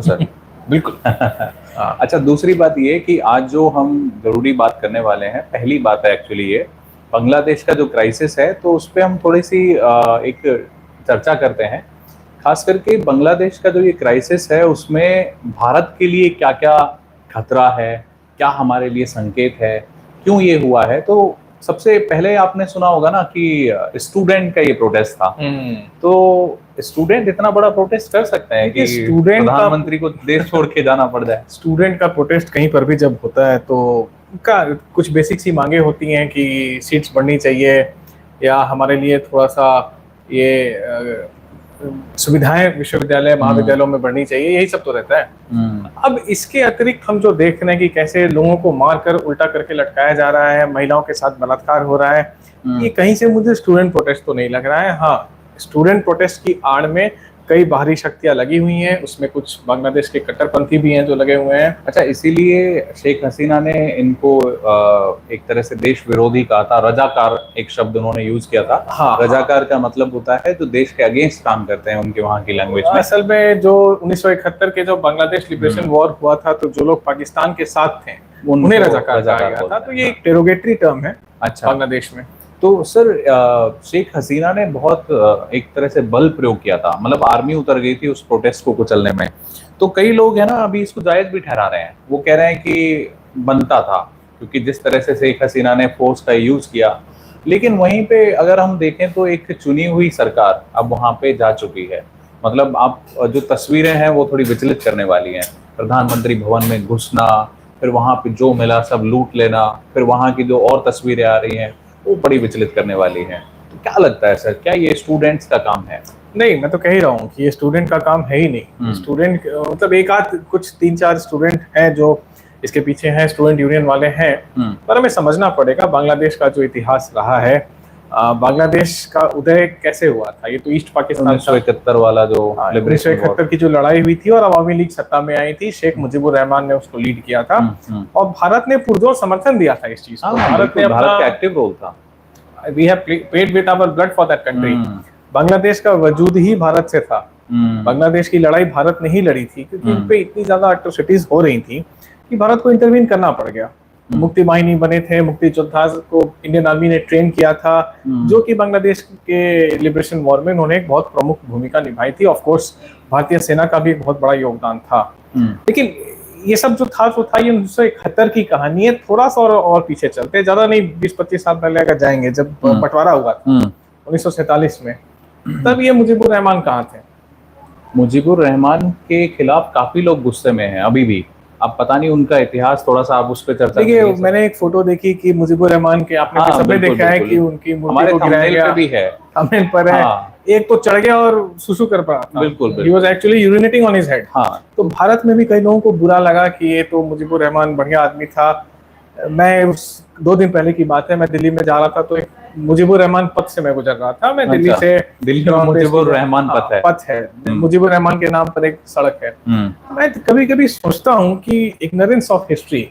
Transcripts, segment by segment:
Sir बिल्कुल। हाँ। अच्छा, दूसरी बात ये कि आज जो हम जरूरी बात करने वाले हैं, पहली बात है एक्चुअली ये बांग्लादेश का जो क्राइसिस है, तो उस पे हम थोड़ी सी एक चर्चा करते हैं। खास करके बांग्लादेश का जो ये क्राइसिस है उसमें भारत के लिए क्या क्या खतरा है, क्या हमारे लिए संकेत है, क्यों ये हुआ है। तो सबसे पहले आपने सुना होगा ना कि स्टूडेंट का ये प्रोटेस्ट था। तो स्टूडेंट इतना बड़ा प्रोटेस्ट कर सकते हैं कि स्टूडेंट का प्रधानमंत्री को देश छोड़ के जाना पड़ जाए। स्टूडेंट का प्रोटेस्ट कहीं पर भी जब होता है तो उनका कुछ बेसिक सी मांगे होती हैं कि सीट्स बढ़नी चाहिए या हमारे लिए थोड़ा सा ये सुविधाएं विश्वविद्यालय महाविद्यालयों में बढ़नी चाहिए, यही सब तो रहता है। अब इसके अतिरिक्त हम जो देख रहे हैं कि कैसे लोगों को मारकर उल्टा करके लटकाया जा रहा है, महिलाओं के साथ बलात्कार हो रहा है, ये कहीं से मुझे स्टूडेंट प्रोटेस्ट तो नहीं लग रहा है। हाँ, स्टूडेंट प्रोटेस्ट की आड़ में कई बाहरी शक्तियां लगी हुई हैं, उसमें कुछ बांग्लादेश के कट्टरपंथी भी हैं जो लगे हुए हैं। अच्छा, इसीलिए शेख हसीना ने इनको एक तरह से देश विरोधी कहा था। रजाकार एक शब्द उन्होंने यूज किया था। हाँ, रजाकार का मतलब होता है जो देश के अगेंस्ट काम करते हैं, उनके वहां की लैंग्वेज में। असल में जो 1971 के जो बांग्लादेश लिबरेशन वॉर हुआ था, तो जो लोग पाकिस्तान के साथ थे उन्हें रजाकार कहा गया था। तो ये एक डेरोगेटरी टर्म है बांग्लादेश में। तो सर शेख हसीना ने बहुत एक तरह से बल प्रयोग किया था, मतलब आर्मी उतर गई थी उस प्रोटेस्ट को कुचलने में। तो कई लोग है ना अभी इसको जायज भी ठहरा रहे हैं, वो कह रहे हैं कि बनता था, क्योंकि जिस तरह से शेख हसीना ने फोर्स का यूज किया। लेकिन वहीं पे अगर हम देखें तो एक चुनी हुई सरकार अब वहां पे जा चुकी है। मतलब आप जो तस्वीरें हैं वो थोड़ी विचलित करने वाली हैं। प्रधानमंत्री भवन में घुसना, फिर वहां पे जो मिला सब लूट लेना, फिर वहां की जो और तस्वीरें आ रही हैं वो बड़ी विचलित करने वाली हैं। तो क्या लगता है सर, क्या ये स्टूडेंट्स का काम है? नहीं, मैं तो कह ही रहा हूँ कि ये स्टूडेंट का काम है ही नहीं। स्टूडेंट मतलब एक आध कुछ 3-4 स्टूडेंट हैं जो इसके पीछे हैं, स्टूडेंट यूनियन वाले हैं। पर हमें समझना पड़ेगा बांग्लादेश का जो इतिहास रहा है, बांग्लादेश का उदय कैसे हुआ था। ये तो ईस्ट पाकिस्तान 1971 वाला जो 1971 की जो लड़ाई हुई थी और अवामी लीग सत्ता में आई थी, शेख मुजीबुर रहमान ने उसको लीड किया था और भारत ने पुरजोर समर्थन दिया था इस चीज को। भारत का एक्टिव रोल था। We have paid with our blood for that country. Bangladesh का वजूद ही भारत से था। बांग्लादेश की लड़ाई भारत ने ही लड़ी थी, क्योंकि उन पे इतनी ज्यादा एट्रोसिटीज हो रही थी कि भारत को इंटरवीन करना पड़ गया। मुक्ति बाहिनी बने थे, मुक्ति योद्धा को इंडियन आर्मी ने ट्रेन किया था, जो कि बांग्लादेश के लिबरेशन वॉर में उन्होंने एक बहुत प्रमुख भूमिका निभाई थी। ऑफ कोर्स भारतीय सेना का भी एक बहुत बड़ा योगदान था। लेकिन ये सब जो था वो था ये 1971 की कहानी है। थोड़ा सा और पीछे चलते, ज्यादा नहीं, 20-25 साल पहले अगर जाएंगे, जब बंटवारा हुआ था 1947 में, तब ये मुजीबुर रहमान कहाँ थे? मुजीबुर रहमान के खिलाफ काफी लोग गुस्से में हैं अभी भी। अब पता नहीं उनका इतिहास, थोड़ा सा आप उस पर चर्चा देखिए। मैंने एक फोटो देखी कि मुजीबुर रहमान के, आपने सबने देखा है कि उनकी मूर्ति को गिराया गया भी है, थंबनेल पर है। एक तो चढ़ गया और सुसु कर पड़ा था। बिल्कुल, he was actually urinating on his head. तो भारत में भी कई लोगों को बुरा लगा कि ये तो मुजीबुर रहमान बढ़िया आदमी था। मैं उस 2 दिन पहले की बात है, मैं दिल्ली में जा रहा था, तो एक मुजीबुर रहमान पथ से मैं गुजर रहा था। मैं दिल्ली से, दिल्ली में मुजीबुर रहमान पथ है, मुजीबुर रहमान के नाम पर एक सड़क है। मैं कभी कभी सोचता हूँ कि इग्नोरेंस ऑफ हिस्ट्री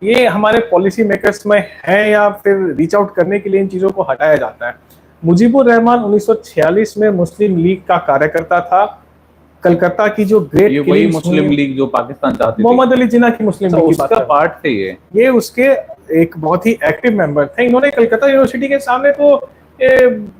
ये हमारे पॉलिसी मेकर्स में है या फिर रीच आउट करने के लिए इन चीजों को हटाया जाता है। मुजीबुर रहमान 1946 में मुस्लिम लीग का कार्यकर्ता था। कलकत्ता की जो ग्रेट वही मुस्लिम लीग जो पाकिस्तान चाहती थी, मोहम्मद अली जिन्ना की मुस्लिम लीग उसका पार्ट थे ये उसके एक बहुत ही एक्टिव मेंबर थे। इन्होंने कलकत्ता यूनिवर्सिटी के सामने तो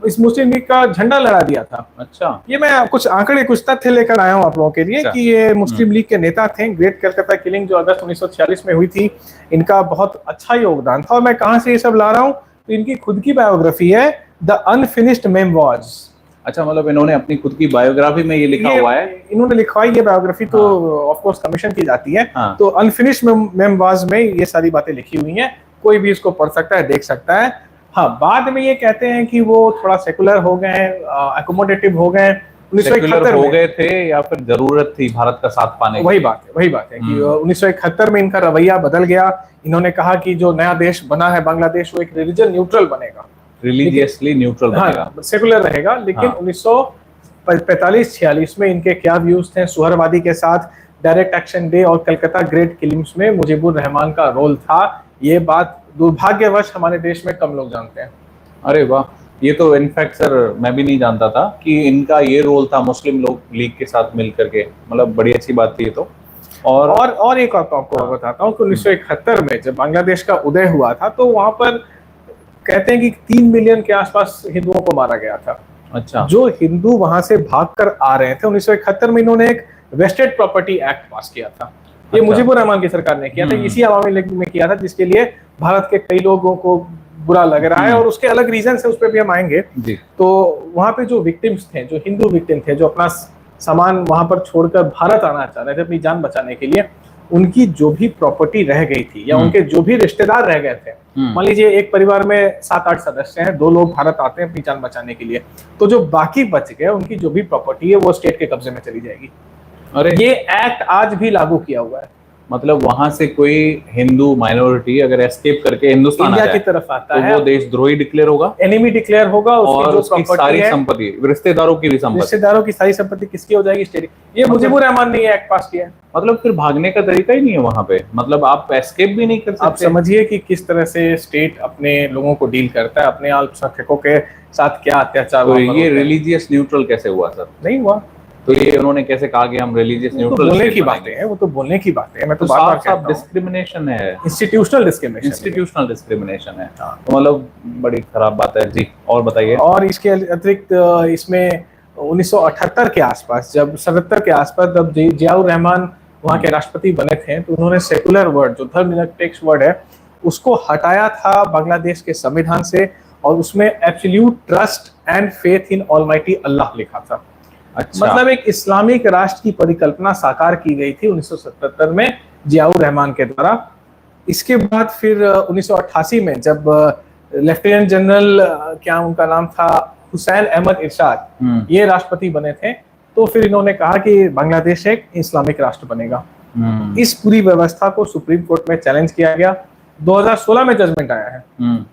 इस मुस्लिम लीग का झंडा लहरा दिया था। अच्छा, ये मैं कुछ आंकड़े, कुछ तथ्य लेकर आया हूँ आप लोगों के लिए कि ये मुस्लिम लीग के नेता थे। ग्रेट कलकत्ता किलिंग जो अगस्त 1946 में हुई थी, इनका बहुत अच्छा योगदान था। और मैं कहाँ से ये सब ला रहा हूँ, तो इनकी खुद की बायोग्राफी है, द अनफिनिश्ड मेमोइर्स। अच्छा, मतलब इन्होंने अपनी खुद की बायोग्राफी में ये लिखा हुआ है। इन्होंने लिखवाई ये बायोग्राफी, तो ऑफ कोर्स कमीशन की जाती है। तो अनफिनिश्ड मेमोइर्स में ये सारी बातें लिखी हुई हैं, कोई भी इसको पढ़ सकता है, देख सकता है। हाँ, बाद में ये कहते हैं कि वो थोड़ा सेकुलर हो गए, अकोमोडेटिव हो गए। 1971 हो गए थे या फिर जरूरत थी भारत का साथ पाने की? वही बात है कि 1971 में इनका रवैया बदल गया। इन्होंने कहा कि जो नया देश बना है बांग्लादेश, वो एक रिलीजन न्यूट्रल बनेगा, रिलीजियसली न्यूट्रल बनेगा, सेकुलर रहेगा। लेकिन 1945-46 में इनके क्या व्यूज थे सुहरवादी के साथ, डायरेक्ट एक्शन डे और कलकत्ता ग्रेट किलिंग्स में मुजीबुर रहमान का रोल था। ये बात दुर्भाग्यवश हमारे देश में कम लोग जानते हैं। अरे वाह। ये तो इनफैक्ट सर मैं भी नहीं जानता था कि इनका ये रोल था मुस्लिम लोग लीग के साथ मिल करके, मतलब बड़ी अच्छी बात थी ये तो। और एक आपको बताता हूँ कि 1971 में जब बांग्लादेश का उदय हुआ था तो वहां पर कहते हैं कि 3 मिलियन के आसपास हिंदुओं को मारा गया था। अच्छा। जो हिंदू वहां से भागकर आ रहे थे, 1971 में इन्होंने एक वेस्टेड प्रॉपर्टी एक्ट पास किया था। ये अच्छा। मुजीबुर रहमान की सरकार ने किया था, इसी अवामी लीग में किया था, जिसके लिए भारत के कई लोगों को बुरा लग रहा है और उसके अलग रीजन है, उस पर भी हम आएंगे जी। तो वहां पे जो विक्टिम्स थे, जो हिंदू विक्टिम थे, जो अपना सामान वहां पर छोड़कर भारत आना चाह रहे थे अपनी जान बचाने के लिए, उनकी जो भी प्रॉपर्टी रह गई थी या उनके जो भी रिश्तेदार रह गए थे, मान लीजिए एक परिवार में 7-8 सदस्य हैं, 2 लोग भारत आते हैं अपनी जान बचाने के लिए, तो जो बाकी बच गए उनकी जो भी प्रॉपर्टी है वो स्टेट के कब्जे में चली जाएगी। अरे ये एक्ट आज भी लागू किया हुआ है। मतलब वहां से कोई हिंदू माइनॉरिटी अगर एस्केप करके हिंदुस्तान इंडिया की तरफ आता तो है, वो देशद्रोही डिक्लेयर होगा, एनिमी डिक्लेयर होगा, और जो उसकी प्रॉपर्टी सारी है, संपत्ति, रिश्तेदारों की भी संपत्ति, रिश्तेदारों की सारी संपत्ति किसकी हो जाएगी? स्टेट। ये मुजीबुर रहमान ने एक्ट पास किया है। मतलब फिर भागने का तरीका ही नहीं है वहां पे, मतलब आप एस्केप भी नहीं कर सकते। आप समझिए कि किस तरह से स्टेट अपने लोगों को डील करता है, अपने अल्पसंख्यकों के साथ क्या अत्याचार। तो ये रिलीजियस न्यूट्रल कैसे हुआ सर? नहीं हुआ। तो ये उन्होंने कैसे कहा कि हम रिलीजियस न्यूट्रल? बोलने की बातें हैं, वो तो बोलने की बातें हैं। मैं तो साफ कहता हूं डिस्क्रिमिनेशन है, इंस्टीट्यूशनल डिस्क्रिमिनेशन, इंस्टीट्यूशनल डिस्क्रिमिनेशन है। तो मतलब बड़ी खराब बात है जी। और बताइए। और इसके अतिरिक्त इसमें 1978 के आसपास, जब 77 के आसपास, जब जियाउर रहमान वहाँ के राष्ट्रपति बने थे, तो उन्होंने सेकुलर वर्ड, जो धर्मनिरपेक्ष वर्ड है, उसको हटाया था बांग्लादेश के संविधान से, और उसमें absolute trust and faith in almighty Allah लिखा था। अच्छा। मतलब एक इस्लामिक राष्ट्र की परिकल्पना साकार की गई थी 1977 में जियाउर रहमान के द्वारा। इसके बाद फिर 1988 में जब लेफ्टिनेंट जनरल क्या उनका नाम था, हुसैन अहमद इरशाद, ये राष्ट्रपति बने थे, तो फिर इन्होंने कहा कि बांग्लादेश एक इस्लामिक राष्ट्र बनेगा। इस पूरी व्यवस्था को सुप्रीम कोर्ट में चैलेंज किया गया। 2016 में जजमेंट आया है।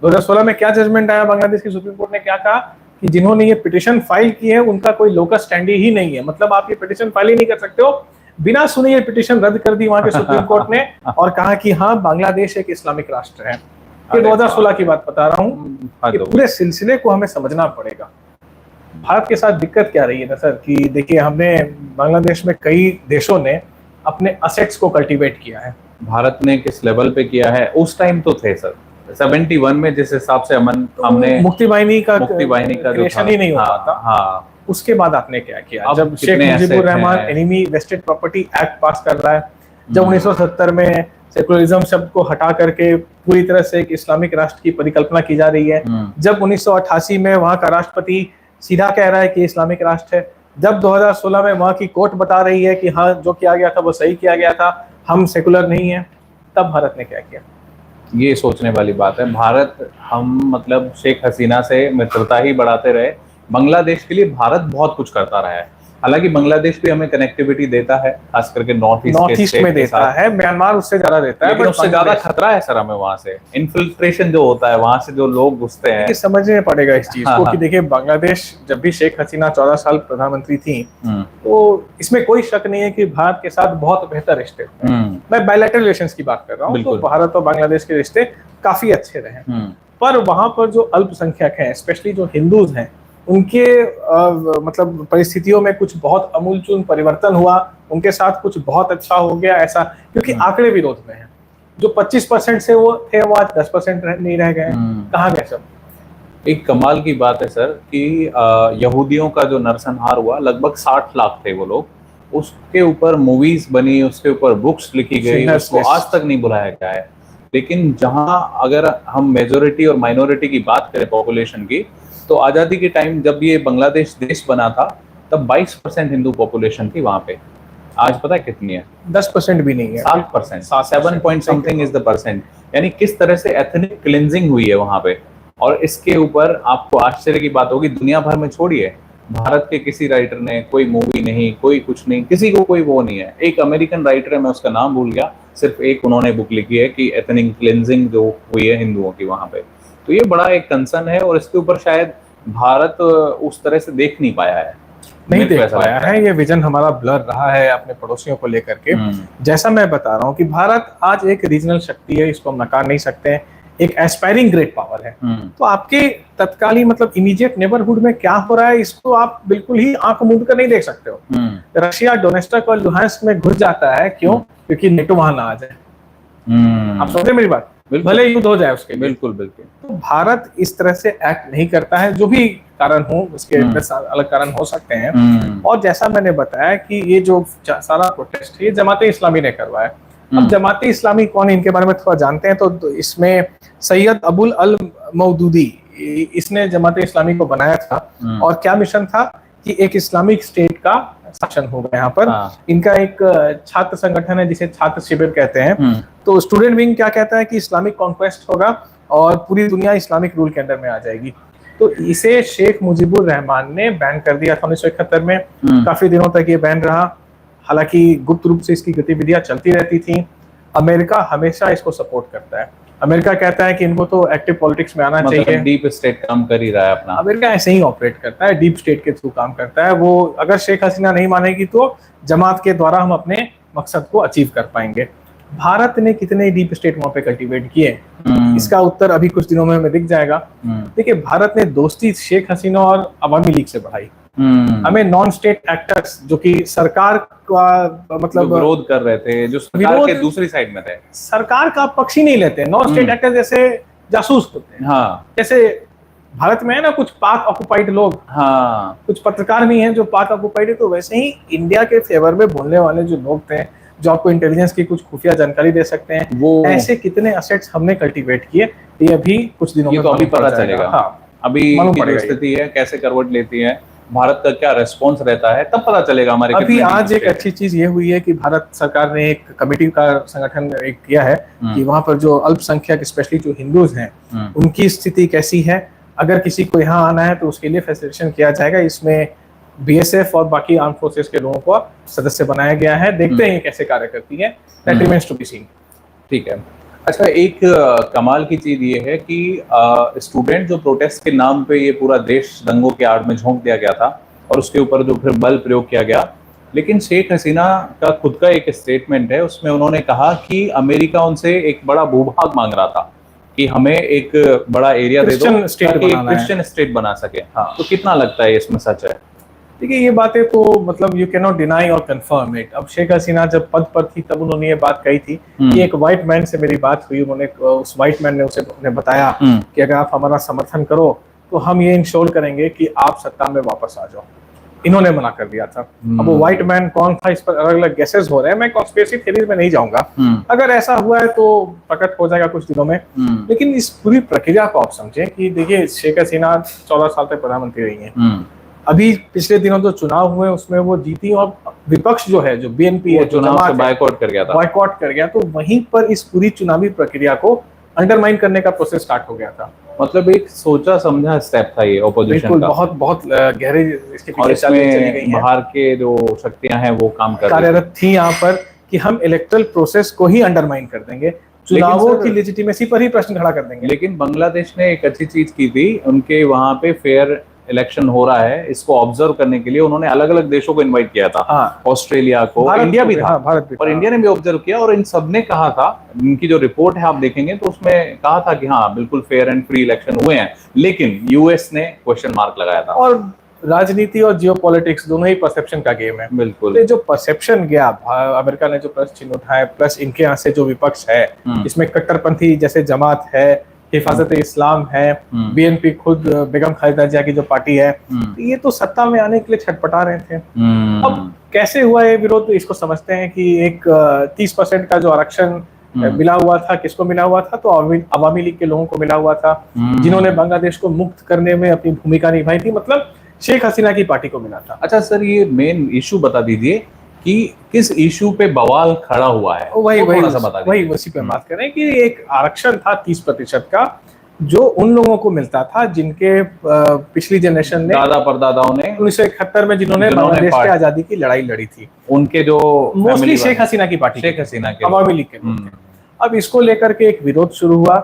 2016 में क्या जजमेंट आया? बांग्लादेश की सुप्रीम कोर्ट ने क्या कहा कि जिन्होंने ये पिटीशन फाइल की है उनका कोई लोकस स्टैंडी ही नहीं है, मतलब आप ये पिटीशन फाइल ही नहीं कर सकते हो। बिना सुने ये पिटीशन रद्द कर दी वहां के सुप्रीम कोर्ट ने, और कहा कि हाँ, बांग्लादेश एक इस्लामिक राष्ट्र है। ये 2016 की बात बता रहा हूँ। पूरे सिलसिले को हमें समझना पड़ेगा। भारत के साथ दिक्कत क्या रही है ना सर, कि देखिए, हमने बांग्लादेश में कई देशों ने अपने असेट्स को कल्टीवेट किया है। भारत ने किस लेवल पे किया है? उस टाइम तो थे सर 71 में जिस हिसाब से हमने मुक्ति वाहिनी का जो था, ही नहीं होता था। हाँ। उसके बाद आपने क्या किया? जब Sheikh Mujibur Rahman enemy vested property act pass कर रहा है, जब 1970 में सेकुलरिज्म शब्द को हटा करके पूरी तरह से एक इस्लामिक राष्ट्र की परिकल्पना की जा रही है, जब 1988 में वहां का राष्ट्रपति सीधा कह रहा है कि इस्लामिक राष्ट्र है, जब 2016 में वहां की कोर्ट बता रही है कि हाँ, जो किया गया था वो सही किया गया था, हम सेकुलर नहीं है, तब भारत ने क्या किया? ये सोचने वाली बात है। भारत, हम मतलब शेख हसीना से मित्रता ही बढ़ाते रहे, बांग्लादेश के लिए भारत बहुत कुछ करता रहा है। हालांकि बांग्लादेश भी हमें कनेक्टिविटी देता है, खास करके नॉर्थ ईस्ट में देता है, म्यांमार उससे ज्यादा देता है, लेकिन उससे ज्यादा खतरा है सर हमें वहां से। इन्फिल्ट्रेशन जो होता है, वहां से जो लोग घुसते हैं, समझने पड़ेगा इस चीज को कि देखिए, बांग्लादेश जब भी शेख हसीना 14 साल प्रधानमंत्री थी, तो इसमें कोई शक नहीं है कि भारत के साथ बहुत बेहतर रिश्ते थे। मैं बायलैटरल रिलेशंस की बात कर रहा हूँ, तो भारत और बांग्लादेश के रिश्ते काफी अच्छे रहे। पर वहां पर जो अल्पसंख्यक हैं, स्पेशली जो हिंदूज हैं, उनके मतलब परिस्थितियों में कुछ बहुत अमूलचूल परिवर्तन हुआ, उनके साथ कुछ बहुत अच्छा हो गया ऐसा, क्योंकि आंकड़े विरोध में हैं। जो 25% से वो थे, वो आज 10% नहीं रह गए। कहाँ गए सब? एक कमाल की बात है सर कि यहूदियों का जो नरसंहार हुआ, लगभग 60 लाख थे वो लोग, उसके ऊपर मूवीज बनी, उसके ऊपर बुक्स लिखी गई, उसको आज तक नहीं भुलाया गया है। लेकिन जहां अगर हम मेजोरिटी और माइनॉरिटी की बात करें पॉपुलेशन की, तो आजादी के टाइम जब ये बांग्लादेश देश बना था, तब 22% हिंदू पॉपुलेशन थी वहां पे। आज पता है कितनी है? 10% भी नहीं है, 7%, 7 point something is the percent. यानी किस तरह से एथनिक क्लिंजिंग हुई है वहां पे। और इसके ऊपर आपको आश्चर्य की बात होगी, दुनिया भर में छोड़िए, भारत के किसी राइटर ने कोई मूवी नहीं, कोई कुछ नहीं, किसी को कोई वो नहीं है। एक अमेरिकन राइटर है, मैं उसका नाम भूल गया, सिर्फ एक उन्होंने बुक लिखी है कि एथनिक क्लिंजिंग जो हुई है हिंदुओं की वहां पे। तो ये बड़ा एक कंसर्न है, और इसके ऊपर शायद भारत उस तरह से देख नहीं पाया है, नहीं देख पाया है। ये विजन हमारा ब्लर रहा है अपने पड़ोसियों को लेकर के। जैसा मैं बता रहा हूँ कि भारत आज एक रीजनल शक्ति है, इसको हम नकार नहीं सकते हैं। एक एस्पायरिंग ग्रेट पावर है। तो आपके तत्कालीन मतलब इमीडिएट नेबरहुड में क्या हो रहा है इसको आप बिल्कुल ही आंख मूंद कर नहीं देख सकते हो। रशिया डोनेस्टक और लुहांस्क में घुस जाता है, क्यों? क्योंकि नेटो वहां ना आ जाए। आप समझे मेरी बात? भले युद्ध हो जाए उसके, बिल्कुल बिल्कुल। तो भारत इस तरह से एक्ट नहीं करता है, जो भी कारण हो उसके अलग कारण हो सकते हैं। और जैसा मैंने बताया कि ये जो सारा प्रोटेस्ट ये जमाते इस्लामी ने करवाया। अब जमाते इस्लामी कौन, इनके बारे में थोड़ा जानते हैं तो इसमें सैयद अबुल अल मौदूदी, इसने जमाते इस्लामी को बनाया था। और क्या मिशन था कि एक इस्लामिक स्टेट का शासन होगा यहाँ पर। इनका एक छात्र संगठन है जिसे छात्र शिविर कहते हैं। तो स्टूडेंट विंग क्या कहता है कि इस्लामिक कॉन्क्वेस्ट होगा और पूरी दुनिया इस्लामिक रूल के अंदर में आ जाएगी। तो इसे शेख मुजीबुर रहमान ने बैन कर दिया था 1971 में। काफी दिनों तक ये बैन रहा, हालांकि गुप्त रूप से इसकी गतिविधियां चलती रहती थी। अमेरिका हमेशा इसको सपोर्ट करता है। अमेरिका कहता है कि इनको तो एक्टिव पॉलिटिक्स में आना चाहिए। डीप स्टेट काम कर ही रहा है अपना। अमेरिका ऐसे ही ऑपरेट करता है, डीप स्टेट के थ्रू काम करता है। वो अगर शेख हसीना नहीं मानेगी तो जमात के द्वारा हम अपने मकसद को अचीव कर पाएंगे। भारत ने कितने डीप स्टेट वहां पे कल्टीवेट किए, इसका उत्तर अभी कुछ दिनों में हमें दिख जाएगा। देखिए, भारत ने दोस्ती शेख हसीना और अवामी लीग से बढ़ाई। हमें नॉन स्टेट एक्टर्स जो कि सरकार का मतलब विरोध कर रहे थे, जो सरकार के दूसरी साइड में थे, सरकार का पक्ष ही नहीं लेते, नॉन स्टेट एक्टर्स जैसे जासूस होते हैं। हाँ, जैसे भारत में है ना कुछ पाक ऑक्युपाइड लोग, हाँ, कुछ पत्रकार भी हैं जो पाक ऑक्युपाइड है, तो वैसे ही इंडिया के फेवर में बोलने वाले जो लोग थे, जो आपको इंटेलिजेंस की कुछ खुफिया जानकारी दे सकते हैं, वो ऐसे कितने असेट्स हमने कल्टीवेट किए, ये अभी कुछ दिनों में तो अभी पता चलेगा। हाँ, अभी की स्थिति है कैसे करवट लेती है, भारत का क्या रिस्पॉन्स रहता है, तब पता चलेगा हमारे। अभी आज एक अच्छी चीज ये हुई है कि भारत सरकार ने एक कमेटी का संगठन एक किया है कि वहां पर जो अल्पसंख्यक स्पेशली जो हिंदूज हैं उनकी स्थिति कैसी है, अगर किसी को यहाँ आना है तो उसके लिए फैसिलिटेशन किया जाएगा। इसमें बीएसएफ और बाकी आर्म फोर्सेस के लोगों को सदस्य बनाया गया है। देखते हैं कैसे कार्य करती है, that remains to be seen. ठीक है। अच्छा, एक कमाल की चीज ये है कि स्टूडेंट जो प्रोटेस्ट के नाम पे ये पूरा देश दंगों के आड़ में झोंक दिया गया था और उसके ऊपर जो फिर बल प्रयोग किया गया, लेकिन शेख हसीना का खुद का एक स्टेटमेंट है, उसमें उन्होंने कहा कि अमेरिका उनसे एक बड़ा भूभाग मांग रहा था कि हमें एक बड़ा एरिया दे दो ताकि एक क्रिश्चियन स्टेट बना सके। हाँ, तो कितना लगता है इसमें सच है? देखिए, ये बातें तो मतलब यू कैन नॉट डिनाई और कंफर्म इट। अब शेख हसीना जब पद पर थी तब उन्होंने ये बात कही थी कि एक व्हाइट मैन से मेरी बात हुई, उन्होंने उस व्हाइट मैन ने उन्हें बताया कि अगर आप हमारा समर्थन करो तो हम ये इंश्योर करेंगे कि आप सत्ता में वापस आ जाओ। इन्होंने मना कर दिया था। अब वो व्हाइट मैन कौन था, इस पर अलग अलग गेसेस हो रहे हैं, मैं कॉन्स्पिरेसी थ्योरीज में नहीं जाऊंगा। अगर ऐसा हुआ है तो प्रकट हो जाएगा कुछ दिनों में। लेकिन इस पूरी प्रक्रिया को आप समझे कि देखिए, शेख हसीना 14 साल तक प्रधानमंत्री रही हैं। अभी पिछले दिनों जो चुनाव हुए उसमें वो जीती और विपक्ष जो है, जो बीएनपी है, चुनाव से बायकॉट कर गया था, तो वहीं पर इस पूरी चुनावी प्रक्रिया को अंडरमाइन करने का प्रोसेस स्टार्ट हो गया था। मतलब एक सोचा समझा स्टेप था ये ऑपोजिशन का। बहुत बहुत गहरे इसके पीछे चली गई है। बाहर के जो शक्तियां हैं वो काम कार्यरत थी यहाँ पर कि हम इलेक्टोरल प्रोसेस को ही अंडरमाइन कर देंगे, चुनावों की लेजिटिमेसी पर ही प्रश्न खड़ा कर देंगे। लेकिन बांग्लादेश ने एक अच्छी चीज की थी, उनके वहां पे फेयर इलेक्शन हो रहा है, इसको ऑब्जर्व करने के लिए उन्होंने अलग अलग देशों को इनवाइट किया था। हाँ, ऑस्ट्रेलिया को, इंडिया भी था, भारत भी, और इंडिया ने भी ऑब्जर्व किया और इन सब ने कहा था, इनकी जो रिपोर्ट है आप देखेंगे तो उसमें कहा था कि हाँ बिल्कुल फेयर एंड फ्री इलेक्शन हुए हैं। लेकिन यूएस ने क्वेश्चन मार्क लगाया था। और राजनीति और जियोपॉलिटिक्स दोनों ही परसेप्शन का गेम है। बिल्कुल। तो जो परसेप्शन गया, अमेरिका ने जो प्लस चिन्ह उठाया, प्लस इनके यहाँ से जो विपक्ष है, इसमें कट्टरपंथी जैसे जमात है, हिफाजत इस्लाम है, बीएनपी खुद बेगम खालिदा जिया की जो पार्टी है, तो ये तो सत्ता में आने के लिए छटपटा रहे थे। अब कैसे हुआ ये विरोध, तो इसको समझते हैं कि एक 30% का जो आरक्षण मिला हुआ था, किसको मिला हुआ था, तो अवामी लीग के लोगों को मिला हुआ था, जिन्होंने बांग्लादेश को मुक्त करने में अपनी भूमिका निभाई थी, मतलब शेख हसीना की पार्टी को मिला था। अच्छा सर, ये मेन इशू बता दीजिए कि किस इशू पे बवाल खड़ा हुआ है? वही उसी पे बात करें कि एक आरक्षण था 30% का, जो उन लोगों को मिलता था जिनके पिछली जनरेशन ने, दादा परदादाओं ने 1971 में जिन्होंने बांग्लादेश की आजादी की लड़ाई लड़ी थी, उनके जो मोस्टली शेख हसीना की पार्टी, शेख हसीना के अवामी लीग के लोग थे। अब इसको लेकर के एक विरोध शुरू हुआ।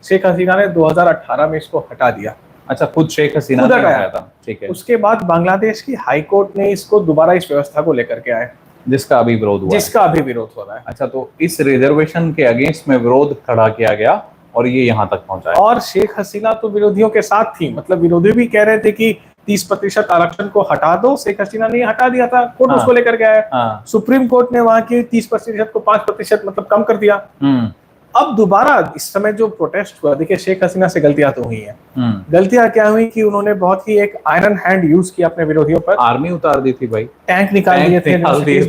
शेख हसीना ने 2018 में इसको हटा दिया। अच्छा, खुद शेख हसीना ने हटाया था। ठीक है। उसके बाद बांग्लादेश की हाई कोर्ट ने इसको दोबारा इस व्यवस्था को लेकर के आए, जिसका अभी विरोध हुआ, जिसका अभी विरोध हो रहा है। अच्छा, तो इस रिजर्वेशन के अगेंस्ट में विरोध खड़ा किया गया और ये यहाँ तक पहुंचा है। और शेख हसीना तो विरोधियों के साथ थी, मतलब विरोधी भी कह रहे थे कि 30% आरक्षण को हटा दो, शेख हसीना ने हटा दिया था, कोर्ट उसको लेकर गया है। सुप्रीम कोर्ट ने वहां की 30% को 5% मतलब कम कर दिया। अब दोबारा इस समय जो प्रोटेस्ट हुआ, देखिए शेख हसीना से गलतियां तो हुई हैं। गलतियां क्या हुई कि उन्होंने बहुत ही एक आयरन हैंड यूज किया अपने विरोधियों पर। आर्मी उतार दी थी भाई, टैंक निकाल दिए थे,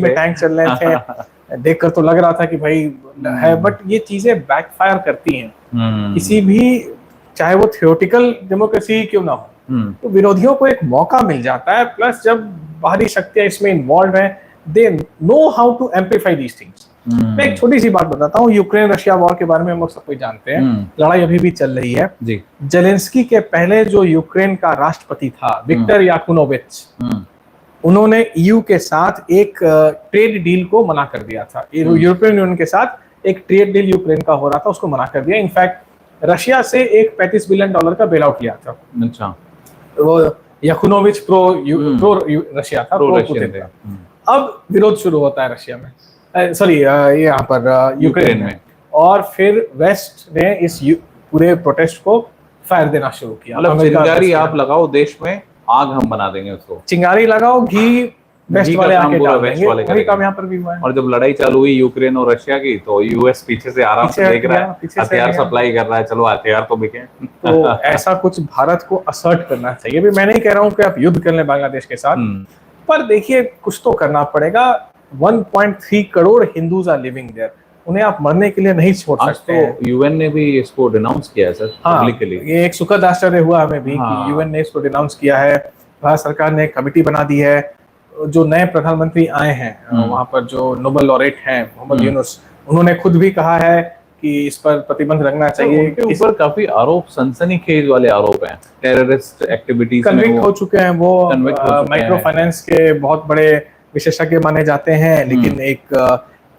में टैंक चल रहे थे। देखकर तो लग रहा था कि भाई है, बट ये चीजें बैकफायर करती हैं किसी भी, चाहे वो थियोरेटिकल डेमोक्रेसी क्यों ना हो, तो विरोधियों को एक मौका मिल जाता है। प्लस जब बाहरी शक्तियां इसमें इन्वॉल्व हैं, they know how to amplify these things. मैं एक छोटी सी बात बताता हूँ, यूक्रेन रशिया वॉर के बारे में हम लोग सब कोई जानते हैं, लड़ाई अभी भी चल रही है जी। जेलेंस्की के पहले जो यूक्रेन का राष्ट्रपति था, विक्टर याकुनोविच, उन्होंने ईयू के साथ एक ट्रेड डील को मना कर दिया था। यूरोपियन यूनियन के साथ एक ट्रेड डील यूक्रेन का हो रहा था, उसको मना कर दिया। इनफैक्ट रशिया से एक $35 बिलियन का बेल आउट लिया था। अच्छा, वो याकुनोविच प्रो रशिया था, प्रो पुतिन था। अब विरोध शुरू होता है रशिया में, सॉरी यहाँ पर यूक्रेन में, और फिर वेस्ट ने इस पूरे प्रोटेस्ट को फायर देना शुरू किया। मतलब चिंगारी आप लगाओ देश में, आग हम बना देंगे उसको। चिंगारी लगाओ, घी वेस्ट वाले आके डाल देंगे, वही काम यहाँ पर भी हुआ है। और जब लड़ाई चालू हुई यूक्रेन और रशिया की, तो यूएस पीछे से आराम से देख रहा है, हथियार सप्लाई कर रहा है, चलो हथियार तो बिके। तो ऐसा कुछ भारत को असर्ट करना चाहिए। भी मैं नहीं कह रहा हूँ कि आप युद्ध कर लें बांग्लादेश के साथ, पर देखिए कुछ तो करना पड़ेगा। 1.3 crore Hindus are living there, उन्हें आप मरने के लिए नहीं छोड़ सकते। तो यूएन ने भी इसको डिनाउंस किया है सर, पब्लिकली। ये एक सुखद आश्चर्य हुआ हमें भी कि यूएन ने इसको डिनाउंस किया है। भारत सरकार ने कमेटी बना दी है। जो नए प्रधानमंत्री आए हैं वहां पर, जो नोबेल लॉरेट हैं मोहम्मद यूनुस, उन्होंने खुद भी कहा है कि इस पर प्रतिबंध रखना चाहिए। तो इस पर काफी आरोप, सनसनीखेज वाले आरोप हैं, टेररिस्ट एक्टिविटीज में कन्विक्ट हो चुके हैं वो, माइक्रो फाइनेंस के बहुत बड़े विशेषज्ञ माने जाते हैं। लेकिन एक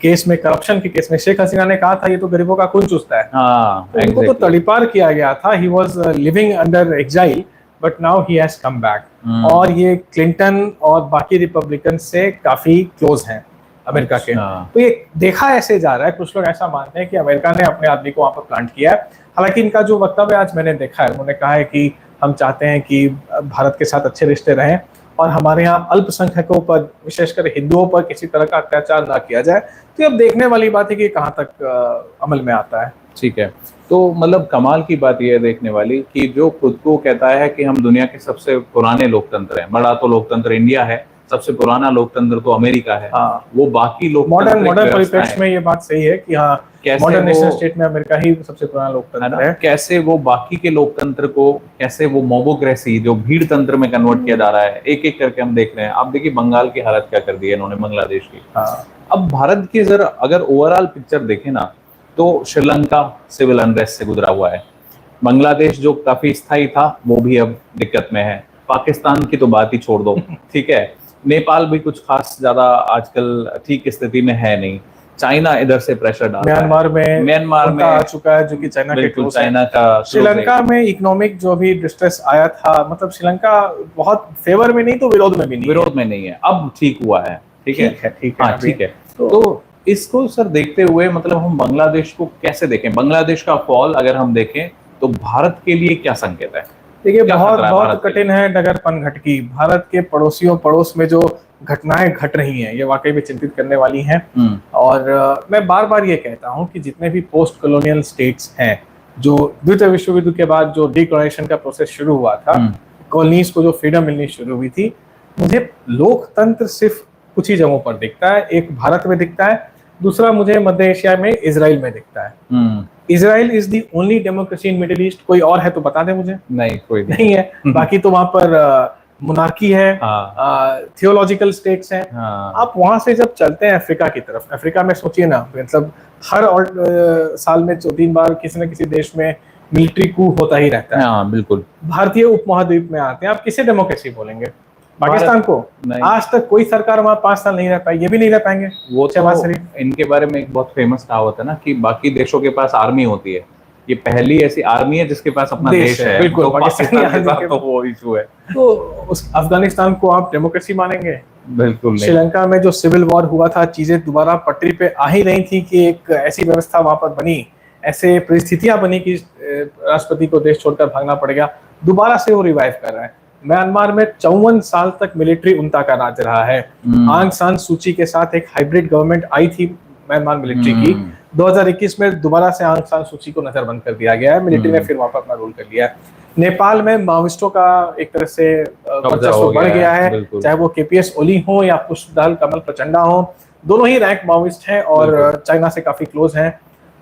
केस में, करप्शन के केस में, शेख हसीना ने कहा था ये तो गरीबों का खून चूसता है। तो उनको तो तड़ीपार किया गया था। He was living under exile, but now he has come back. और ये क्लिंटन और बाकी रिपब्लिकन से काफी क्लोज हैं अमेरिका के। तो ये देखा ऐसे जा रहा है, कुछ लोग ऐसा मानते हैं कि अमेरिका ने अपने आदमी को वहां पर प्लांट किया है। हालांकि इनका जो वक्तव्य आज मैंने देखा है, उन्होंने कहा है कि हम चाहते हैं कि भारत के साथ अच्छे रिश्ते रहें और हमारे यहाँ अल्पसंख्यकों पर, विशेषकर हिंदुओं पर किसी तरह का अत्याचार ना किया जाए। तो अब देखने वाली बात है कि कहाँ तक अमल में आता है। ठीक है, तो मतलब कमाल की बात यह है देखने वाली कि जो खुद को कहता है कि हम दुनिया के सबसे पुराने लोकतंत्र हैं, बड़ा तो लोकतंत्र इंडिया है, सबसे पुराना लोकतंत्र तो अमेरिका है। वो बाकी लोग मॉडर्न परिप्रेक्ष्य में ये बात सही है कि हाँ, मॉडर्न नेशन स्टेट में अमेरिका ही सबसे पुराना लोकतंत्र है। कैसे वो बाकी के लोकतंत्र को, कैसे वो मोबोक्रेसी जो भीड़ तंत्र में कन्वर्ट किया जा रहा है, एक एक करके हम देख रहे हैं। आप देखिए बंगाल की हालत क्या कर दी है इन्होंने, बांग्लादेश की। अब भारत की जरा अगर ओवरऑल पिक्चर देखें ना, तो श्रीलंका सिविल अनरेस्ट से गुजरा हुआ है, बांग्लादेश जो काफी स्थायी था वो भी अब दिक्कत में है, पाकिस्तान की तो बात ही छोड़ दो, ठीक है, नेपाल भी कुछ खास ज्यादा आजकल ठीक स्थिति में है नहीं, चाइना इधर से प्रेशर डाल रहा है, म्यांमार में आ चुका है जो कि चाइना के क्लोज, चाइना का श्रीलंका में इकोनॉमिक जो भी डिस्ट्रेस आया था, मतलब श्रीलंका बहुत फेवर में नहीं तो विरोध में भी नहीं, विरोध में नहीं है, अब ठीक हुआ है, ठीक है। तो इसको सर देखते हुए मतलब हम बांग्लादेश को कैसे देखें, बांग्लादेश का फॉल अगर हम देखें तो भारत के लिए क्या संकेत है? देखिए बहुत कठिन है डगर पनघट की। भारत के पड़ोस में जो घटनाएं घट रही हैं ये वाकई में चिंतित करने वाली हैं। और मैं बार बार ये कहता हूं कि जितने भी पोस्ट कॉलोनियल स्टेट्स हैं, जो द्वितीय विश्व युद्ध के बाद जो डीकोलोनाइजेशन का प्रोसेस शुरू हुआ था, कॉलोनीज को जो फ्रीडम मिलनी शुरू हुई थी, मुझे लोकतंत्र सिर्फ कुछ ही जगहों पर दिखता है। एक भारत में दिखता है, दूसरा मुझे मध्य एशिया में इजराइल में दिखता है। Israel is the only democracy in middle east. कोई और है तो बता दे मुझे। नहीं, कोई नहीं है। बाकी तो वहां पर मोनार्की है, थियोलॉजिकल स्टेट्स हैं। आप वहां से जब चलते हैं अफ्रीका की तरफ, अफ्रीका में सोचिए ना, मतलब हर साल में 2-3 बार किसी न किसी देश में मिलिट्री कू होता ही रहता है। बिल्कुल। भारतीय उपमहाद्वीप में आते हैं, आप किसे डेमोक्रेसी बोलेंगे? पाकिस्तान को? आज तक कोई सरकार वहां 5 साल नहीं रह पाई, ये भी नहीं रह पाएंगे। वो तो इनके बारे में एक बहुत फेमस कहावत है ना कि बाकी देशों के पास आर्मी होती है, ये पहली ऐसी आर्मी है जिसके पास अपना देश है। बिल्कुल, तो पाकिस्तान के साथ तो वो इशू है। तो उस अफगानिस्तान को आप डेमोक्रेसी मानेंगे? बिल्कुल नहीं। श्रीलंका में जो सिविल वॉर हुआ था, चीजें दोबारा पटरी पे आ ही रही थी कि एक ऐसी व्यवस्था वहां पर बनी, ऐसे परिस्थितियां बनी कि राष्ट्रपति को देश छोड़कर भागना पड़ गया, दोबारा से वो रिवाइव कर रहा है। म्यांमार में 54 साल तक मिलिट्री उनका का राज रहा है। आंग सान सूची के साथ एक हाइब्रिड गवर्नमेंट आई थी म्यांमार मिलिट्री की। 2021 में दोबारा से आंग सान सूची को नजरबंद कर दिया गया है, मिलिट्री ने फिर वापस अपना रोल कर लिया है। नेपाल में माओइस्टों का एक तरह से वर्चस्व बढ़ गया है, चाहे वो केपीएस ओली हो या पुष्पदल कमल प्रचंडा हो, दोनों ही रैंक माओइस्ट हैं और चाइना से काफी क्लोज हैं।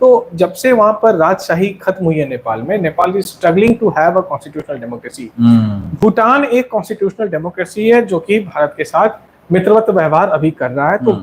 तो जब से वहां पर राजशाही खत्म हुई है नेपाल में, Nepal is struggling to have a constitutional democracy. Bhutan एक कॉन्स्टिट्यूशनल डेमोक्रेसी है जो कि भारत के साथ मित्रवत व्यवहार अभी कर रहा है। तो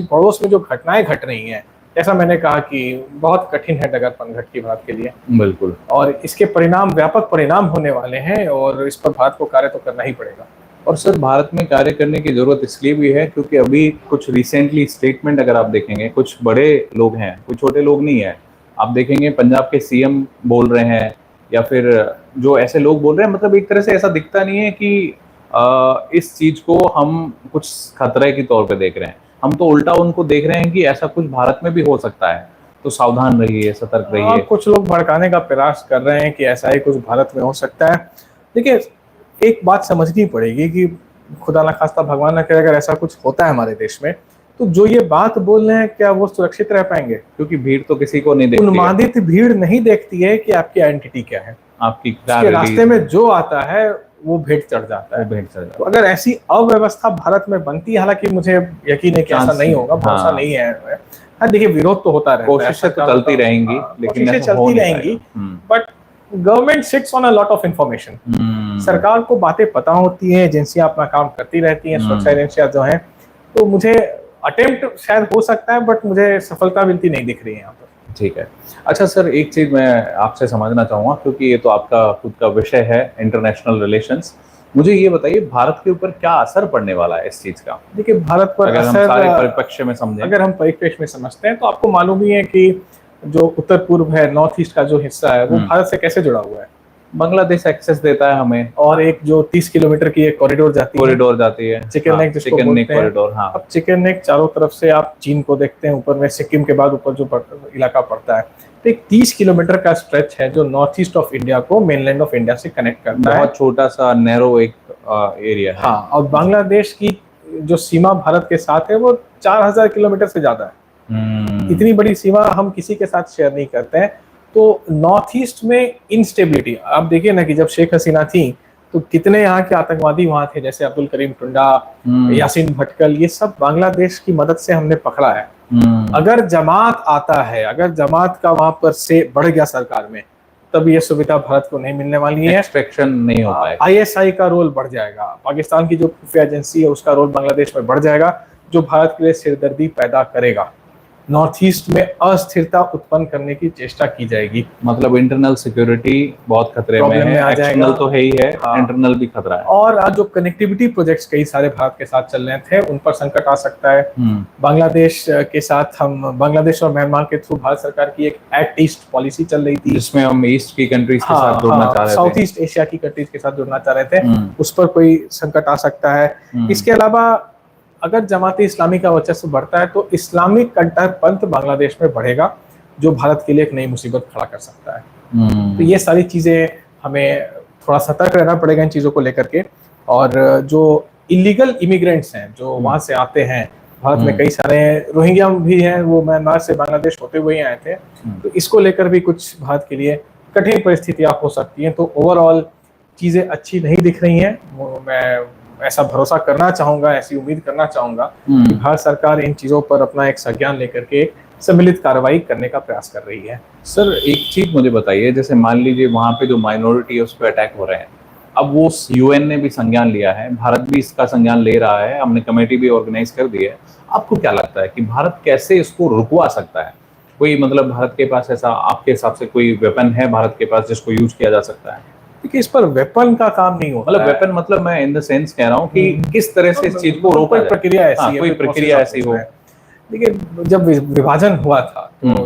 पड़ोस में जो घटनाएं घट रही हैं, जैसा मैंने कहा कि बहुत कठिन है डगर पनघट की भारत के लिए। बिल्कुल। और इसके परिणाम, व्यापक परिणाम होने वाले हैं और इस पर भारत को कार्य तो करना ही पड़ेगा। और सर भारत में कार्य करने की जरूरत इसलिए भी है क्योंकि अभी कुछ रिसेंटली स्टेटमेंट अगर आप देखेंगे, कुछ बड़े लोग हैं, कोई छोटे लोग नहीं है, आप देखेंगे पंजाब के सीएम बोल रहे हैं या फिर जो ऐसे लोग बोल रहे हैं, मतलब एक तरह से ऐसा दिखता नहीं है कि इस चीज को हम कुछ खतरे के तौर पे देख रहे हैं। हम तो उल्टा उनको देख रहे हैं कि ऐसा कुछ भारत में भी हो सकता है, तो सावधान रहिए, सतर्क रहिए। कुछ लोग भड़काने का प्रयास कर रहे हैं कि ऐसा ही कुछ भारत में हो सकता है। देखिए, एक बात समझनी पड़ेगी कि खुदा ना खास्ता भगवान ना करे, अगर ऐसा कुछ होता है हमारे देश में, तो जो ये बात बोल रहे हैं क्या वो सुरक्षित रह पाएंगे? क्योंकि भीड़ तो किसी को नहीं देखती है। उन्मादित भीड़ नहीं देखती है कि आपकी आइडेंटिटी क्या है, आपकी रास्ते में जो आता है वो भेंट चढ़ जाता है। तो अगर ऐसी अव्यवस्था भारत में बनती है, हालांकि मुझे यकीन है कि ऐसा नहीं होगा, भरोसा नहीं है। हाँ, देखिए, विरोध तो होता रहता है, कोशिशें तो चलती रहेंगी, लेकिन कोशिशें चलती रहेंगी, but government sits on a lot of information. सरकार को बातें पता होती है, एजेंसियां अपना काम करती रहती हैं, सुरक्षा एजेंसियां जो हैं। तो मुझे अटेम्प्ट शायद हो सकता है, बट मुझे सफलता मिलती नहीं दिख रही है यहाँ पर। ठीक है। अच्छा सर, एक चीज मैं आपसे समझना चाहूंगा, क्योंकि ये तो आपका खुद का विषय है, इंटरनेशनल रिलेशंस। मुझे ये बताइए, भारत के ऊपर क्या असर पड़ने वाला है इस चीज का? देखिए, भारत पर अगर असर, हम सारे परिप्रेक्ष्य में समझें, अगर हम परिप्रेक्ष्य में समझते हैं, तो आपको मालूम ही है कि जो उत्तर पूर्व है, नॉर्थ ईस्ट का जो हिस्सा है, वो भारत से कैसे जुड़ा हुआ है। बांग्लादेश एक्सेस देता है हमें, और एक जो 30 किलोमीटर की एक कॉरिडोर जाती है, चिकन नेक जिसको बोलते हैं। कॉरिडोर। हाँ। अब चिकन नेक चारों तरफ से आप चीन को देखते हैं, ऊपर में सिक्किम के बाद ऊपर जो इलाका पड़ता है, तो एक 30 किलोमीटर का स्ट्रेच है जो नॉर्थ ईस्ट ऑफ इंडिया को मेनलैंड ऑफ इंडिया से कनेक्ट करता है। बहुत छोटा सा नैरो एक एरिया है। हाँ, और बांग्लादेश की जो सीमा भारत के साथ है वो 4000 किलोमीटर से ज्यादा है। इतनी बड़ी सीमा हम किसी के साथ शेयर नहीं करते हैं। तो नॉर्थ ईस्ट में इंस्टेबिलिटी, आप देखिए ना कि जब शेख हसीना थी तो कितने यहाँ के आतंकवादी वहां थे, जैसे अब्दुल करीम टुंडा, यासीन भटकल, ये सब बांग्लादेश की मदद से हमने पकड़ा है। अगर जमात आता है, अगर जमात का वहां पर से बढ़ गया सरकार में, तब ये सुविधा भारत को नहीं मिलने वाली है, एक्सट्रैक्शन नहीं हो पाएगा। आईएसआई का रोल बढ़ जाएगा, पाकिस्तान की जो खुफिया एजेंसी है उसका रोल बांग्लादेश में बढ़ जाएगा, जो भारत के लिए सिरदर्दी पैदा करेगा। नॉर्थ ईस्ट में अस्थिरता उत्पन्न करने की चेष्टा की जाएगी। मतलब इंटरनल सिक्योरिटी बहुत खतरे में है, एक्सटर्नल तो है ही है, इंटरनल भी खतरा है। और आज जो कनेक्टिविटी प्रोजेक्ट्स कई सारे भारत के साथ चल रहे थे, उन पर संकट आ सकता है। बांग्लादेश के साथ हम, बांग्लादेश और म्यांमार के थ्रू भारत सरकार की एक एक्ट ईस्ट पॉलिसी चल रही थी, जिसमें हम ईस्ट की कंट्रीज के साथ जुड़ना चाह रहे थे, साउथ ईस्ट एशिया की कंट्रीज के साथ जुड़ना चाह रहे थे, उस पर कोई संकट आ सकता है। इसके अलावा अगर जमात इस्लामी का वर्चस्व बढ़ता है तो इस्लामिक कट्टरपंथ बांग्लादेश में बढ़ेगा, जो भारत के लिए एक नई मुसीबत खड़ा कर सकता है। तो ये सारी चीजें हमें थोड़ा सतर्क रहना पड़ेगा इन चीजों को लेकर के। और जो इलीगल इमिग्रेंट्स हैं जो वहां से आते हैं, भारत में कई सारे रोहिंग्या भी हैं, वो म्यांमार से बांग्लादेश होते हुए आए थे, तो इसको लेकर भी कुछ भारत के लिए कठिन परिस्थितियां हो सकती हैं। तो ओवरऑल चीजें अच्छी नहीं दिख रही हैं। मैं ऐसा भरोसा करना चाहूंगा, ऐसी उम्मीद करना चाहूंगा कि भारत सरकार इन चीजों पर अपना एक संज्ञान लेकर के सम्मिलित कार्रवाई करने का प्रयास कर रही है। सर, एक चीज मुझे बताइए, जैसे मान लीजिए वहां पे जो माइनॉरिटी है उस पर अटैक हो रहे हैं, अब वो यूएन ने भी संज्ञान लिया है, भारत भी इसका संज्ञान ले रहा है, हमने कमेटी भी ऑर्गेनाइज कर दी है। आपको क्या लगता है कि भारत कैसे इसको रुकवा सकता है? कोई मतलब भारत के पास ऐसा, आपके हिसाब से कोई वेपन है भारत के पास जिसको यूज किया जा सकता है? देखिए, इस पर वेपन का काम नहीं होता, मतलब वेपन मतलब मैं इन द सेंस कह रहा हूँ कि किस तरह से इस चीज को रोका जाए, प्रक्रिया ऐसी है, कोई प्रक्रिया ऐसी हो। देखिए, जब विभाजन हुआ था तो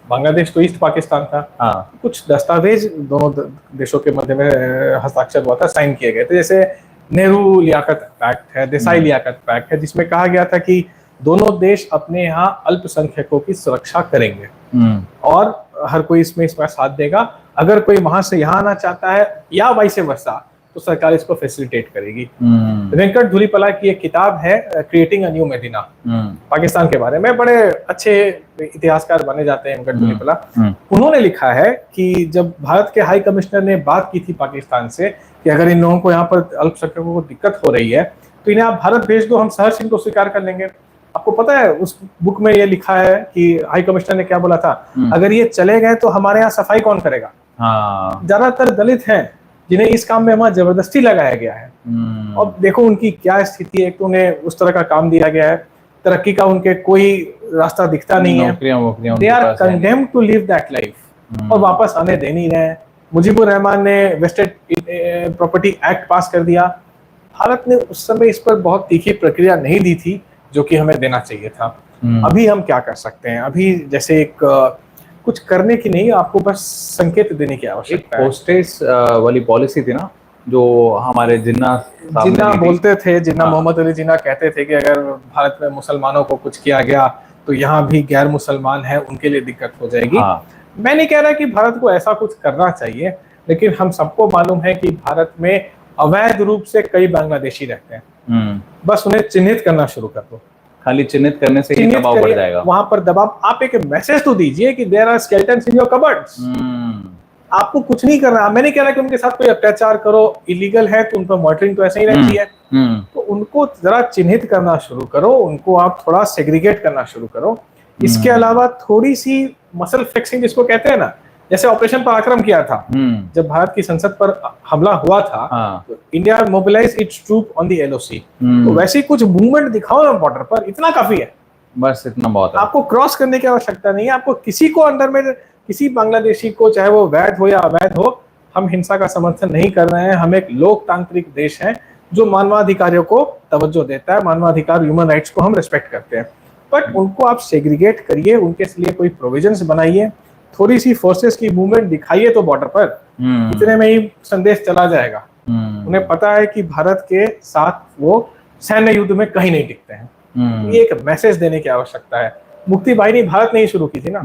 बांग्लादेश तो ईस्ट पाकिस्तान था। कुछ दस्तावेज दोनों देशों के मध्य में हस्ताक्षर हुआ था, साइन किए गए थे, जैसे नेहरू लियाकत पैक्ट है, देसाई लियाकत पैक्ट है, जिसमें कहा गया था कि दोनों देश अपने यहाँ अल्पसंख्यकों की सुरक्षा करेंगे और हर कोई इसमें इसका साथ देगा। अगर कोई वहां से यहाँ आना चाहता है या वाइस वर्सा, तो सरकार इसको फैसिलिटेट करेगी। वेंकट धुलीपला की एक किताब है क्रिएटिंग अ न्यू मेडिना, पाकिस्तान के बारे में। बड़े अच्छे इतिहासकार बने जाते हैं वेंकट धुलीपला। उन्होंने लिखा है कि जब भारत के हाई कमिश्नर ने बात की थी पाकिस्तान से कि अगर इन लोगों को यहाँ पर अल्पसंख्यकों को दिक्कत हो रही है तो इन्हें आप भारत भेज दो, हम सहर्ष इनको स्वीकार कर लेंगे। आपको पता है उस बुक में ये लिखा है कि हाई कमिश्नर ने क्या बोला था, अगर ये चले गए तो हमारे यहाँ सफाई कौन करेगा। ज्यादातर दलित हैं जिन्हें इस काम में वहां जबरदस्ती लगाया गया है। अब देखो उनकी क्या स्थिति है, तो उन्हें उस तरह का काम दिया गया है, तरक्की का उनके कोई रास्ता दिखता नहीं है। They are condemned to live that life और वापस आने दे नहीं रहे। मुजीबुर रहमान ने वेस्टेड प्रॉपर्टी एक्ट पास कर दिया। भारत ने उस समय इस पर बहुत तीखी प्रक्रिया नहीं दी थी जो कि हमें देना चाहिए था। अभी हम क्या कर सकते हैं? अभी जैसे एक कुछ करने की नहीं, आपको बस संकेत देने की आवश्यकता है। पोस्टेज वाली पॉलिसी थी ना, जो हमारे जिन्ना बोलते थे, जिन्ना मोहम्मद अली जिन्ना कहते थे कि अगर भारत में मुसलमानों को कुछ किया गया तो यहाँ भी गैर मुसलमान है, उनके लिए दिक्कत हो जाएगी। मैं नहीं कह रहा कि भारत को ऐसा कुछ करना चाहिए, लेकिन हम सबको मालूम है कि भारत में अवैध रूप से कई बांग्लादेशी रहते हैं। बस उन्हें चिन्हित करना शुरू कर दो। खाली चिन्हित करने से ही दबाव बढ़ जाएगा। वहां पर दबाव, आप एक मैसेज तो दीजिए कि there are skeletons in your cupboards. आपको कुछ नहीं करना। मैं नहीं कह रहा कि उनके साथ कोई अत्याचार करो, इलीगल है तो उन पर मॉनिटरिंग तो ऐसे ही रहती है। तो उनको जरा चिन्हित करना शुरू करो, उनको आप थोड़ा सेग्रीगेट करना शुरू करो। इसके अलावा थोड़ी सी मसल फ्लेक्सिंग जिसको कहते हैं ना, जैसे ऑपरेशन पराक्रम किया था, जब भारत की संसद पर हमला हुआ था तो India mobilise its troop on the LOC. तो वैसे कुछ मूवमेंट दिखाओ ना बॉर्डर पर, इतना काफी है। बस इतना बहुत है। आपको क्रॉस करने की आवश्यकता नहीं है। आपको किसी को अंदर में, किसी बांग्लादेशी को, चाहे वो वैध हो या अवैध हो, हम हिंसा का समर्थन नहीं कर रहे हैं। हम एक लोकतांत्रिक देश है जो मानवाधिकारों को तवज्जो देता है। मानवाधिकार, ह्यूमन राइट्स को हम रिस्पेक्ट करते हैं, बट उनको आप सेग्रीगेट करिए, उनके लिए कोई प्रोविजंस बनाइए, थोड़ी सी फोर्सेस की मूवमेंट दिखाइए तो बॉर्डर पर इतने में ही संदेश चला जाएगा। उन्हें पता है कि भारत के साथ वो सैन्य युद्ध में कहीं नहीं टिकते हैं। ये एक मैसेज देने की आवश्यकता है। मुक्ति बाहिनी भारत ने ही शुरू की थी ना,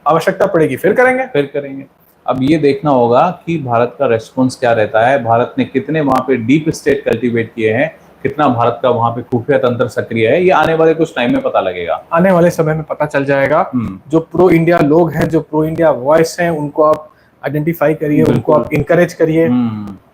आवश्यकता पड़ेगी फिर करेंगे। अब ये देखना होगा कि भारत का रेस्पॉन्स क्या रहता है, भारत ने कितने वहां पे डीप स्टेट कल्टीवेट किए हैं, कितना भारत का वहां पे खुफिया तंत्र सक्रिय है, ये आने वाले कुछ टाइम में पता लगेगा। आने वाले समय में पता चल जाएगा। जो प्रो इंडिया लोग हैं, जो प्रो इंडिया वॉइस हैं, उनको आप आइडेंटिफाई करिए, उनको आप इंकरेज करिए।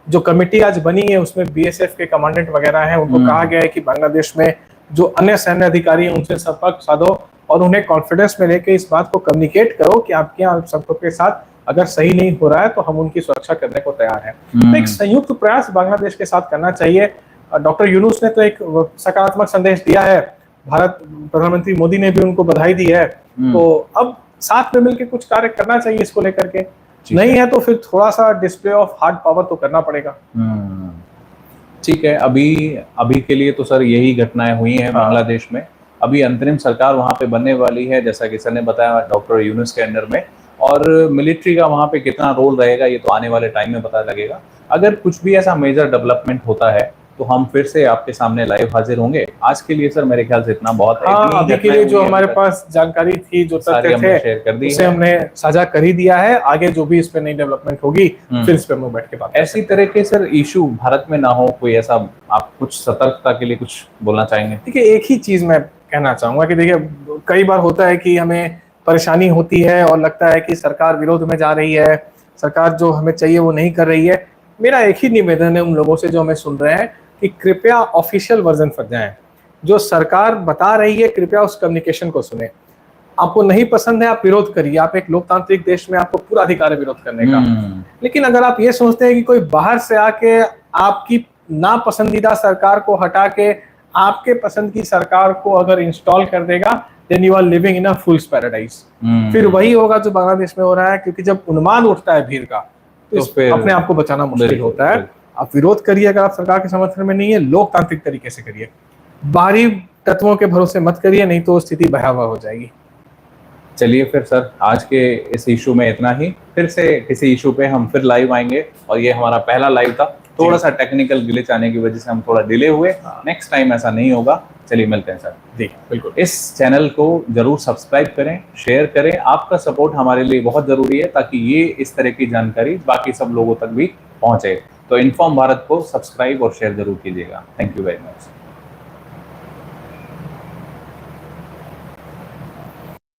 जो कमेटी आज बनी है उसमें बीएसएफ के कमांडेंट वगैरह हैं, उनको कहा गया है कि बांग्लादेश में जो अन्य सैन्य अधिकारी हैं उनसे संपर्क साधो और उन्हें कॉन्फिडेंस में लेके इस बात को कम्युनिकेट करो कि आपके यहाँ सबको के साथ अगर सही नहीं हो रहा है तो हम उनकी सुरक्षा करने को तैयार हैं। तो एक संयुक्त प्रयास बांग्लादेश के साथ करना चाहिए। डॉक्टर यूनुस ने तो एक सकारात्मक संदेश दिया है, भारत प्रधानमंत्री मोदी ने भी उनको बधाई दी है। तो अब साथ में मिलकर कुछ कार्य करना चाहिए इसको लेकर के। नहीं है तो फिर थोड़ा सा डिस्प्ले ऑफ हार्ड पावर तो करना पड़ेगा। ठीक है, अभी के लिए तो सर यही घटनाएं हुई हैं बांग्लादेश में। अभी अंतरिम सरकार वहां पे बनने वाली है, जैसा कि सर ने बताया, डॉक्टर यूनुस के अंडर में। और मिलिट्री का वहां पे कितना रोल रहेगा ये तो आने वाले टाइम में पता लगेगा। अगर कुछ भी ऐसा मेजर डेवलपमेंट होता है तो हम फिर से आपके सामने लाइव हाजिर होंगे। आज के लिए सर मेरे ख्याल से इतना बहुत है। अभी के लिए जो हमारे पास जानकारी थी, जो तथ्य थे, शेयर कर दी, उसे हमने साझा कर ही दिया है। आगे जो भी इस पे नई डेवलपमेंट होगी फिर इस पे हम बैठ के बात। ऐसी तरह के सर इशू भारत में ना हो, कोई ऐसा आप कुछ सतर्कता के लिए कुछ बोलना चाहेंगे? देखिए, एक ही चीज मैं कहना चाहूंगा कि देखिए, कई बार होता है कि हमें परेशानी होती है और लगता है कि सरकार विरोध में जा रही है, सरकार जो हमें चाहिए वो नहीं कर रही है। मेरा एक ही निवेदन है उन लोगों से जो हमें सुन रहे हैं कि कृपया ऑफिशियल वर्जन पर जाएं। जो सरकार बता रही है कृपया उस कम्युनिकेशन को सुने। आपको नहीं पसंद है आप विरोध करिए, आप एक लोकतांत्रिक देश में आपको पूरा अधिकार है विरोध करने का। लेकिन अगर आप ये सोचते हैं कि कोई बाहर से आके आपकी नापसंदीदा सरकार को हटा के आपके पसंद की सरकार को अगर इंस्टॉल कर देगा, then you are living in a fool's paradise. फिर वही होगा जो बांग्लादेश में हो रहा है, क्योंकि जब उन्माद उठता है भीड़ का तो अपने आप को बचाना मुश्किल होता है। आप विरोध करिए अगर आप सरकार के समर्थन में नहीं है, लोकतांत्रिक तरीके से करिए, बाहरी तत्वों के भरोसे मत करिए, नहीं तो स्थिति भयावह हो जाएगी। चलिए फिर सर, आज के इस इशू में इतना ही। फिर से किसी इशू पे हम फिर लाइव आएंगे और ये हमारा पहला लाइव था। थोड़ा सा टेक्निकल ग्लिच आने की वजह से हम थोड़ा डिले हुए। नेक्स्ट टाइम ऐसा नहीं होगा। चलिए मिलते हैं सर। जी बिल्कुल। इस चैनल को जरूर सब्सक्राइब करें, शेयर करें। आपका सपोर्ट हमारे लिए बहुत जरूरी है ताकि ये इस तरह की जानकारी बाकी सब लोगों तक भी पहुंचे। तो इन्फॉर्म भारत को सब्सक्राइब और शेयर जरूर कीजिएगा। Thank you very much.